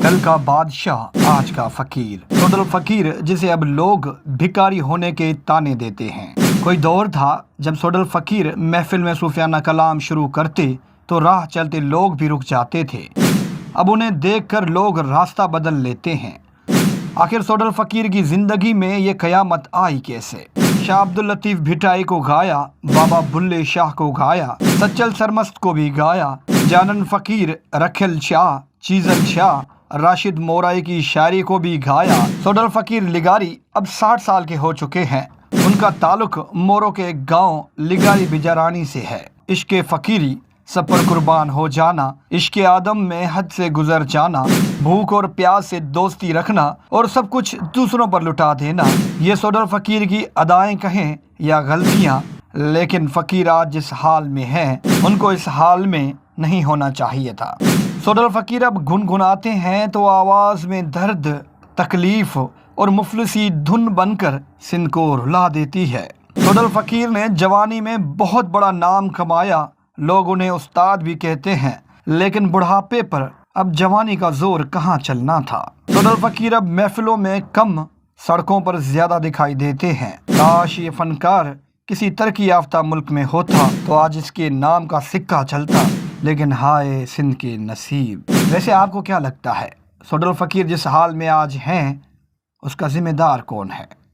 کل کا بادشاہ آج کا فقیر، سعد الفقیر جسے اب لوگ بھکاری ہونے کے طعنے دیتے ہیں۔ کوئی دور تھا جب سعد الفقیر محفل میں صوفیانہ کلام شروع کرتے تو راہ چلتے لوگ بھی رک جاتے تھے۔ اب انہیں دیکھ کر لوگ راستہ بدل لیتے ہیں۔ آخر سعد الفقیر کی زندگی میں یہ قیامت آئی کیسے؟ شاہ عبداللطیف بھٹائی کو گایا، بابا بلے شاہ کو گایا، سچل سرمست کو بھی گایا، جانن فقیر، رکھل شاہ، چیزن شاہ، راشد مورائی کی شاعری کو بھی گایا۔ سعد الفقیر لگاری اب 60 سال کے ہو چکے ہیں۔ ان کا تعلق مورو کے ایک گاؤں لگاری بجارانی سے ہے۔ عشق فقیری سب پر قربان ہو جانا، عشق آدم میں حد سے گزر جانا، بھوک اور پیاس سے دوستی رکھنا اور سب کچھ دوسروں پر لٹا دینا، یہ سعد الفقیر کی ادائیں کہیں یا غلطیاں، لیکن فقیر آج جس حال میں ہیں ان کو اس حال میں نہیں ہونا چاہیے تھا۔ سعد الفقیر اب گنگناتے ہیں تو آواز میں درد، تکلیف اور مفلسی دھن بن کر سن کو رلا دیتی ہے۔ سعد الفقیر نے جوانی میں بہت بڑا نام کمایا، لوگ انہیں استاد بھی کہتے ہیں، لیکن بڑھاپے پر اب جوانی کا زور کہاں چلنا تھا۔ سعد الفقیر اب محفلوں میں کم، سڑکوں پر زیادہ دکھائی دیتے ہیں۔ کاش یہ فنکار کسی ترقی یافتہ ملک میں ہوتا تو آج اس کے نام کا سکہ چلتا، لیکن ہائے سندھ کے نصیب۔ ویسے آپ کو کیا لگتا ہے، سعد الفقیر جس حال میں آج ہیں اس کا ذمہ دار کون ہے؟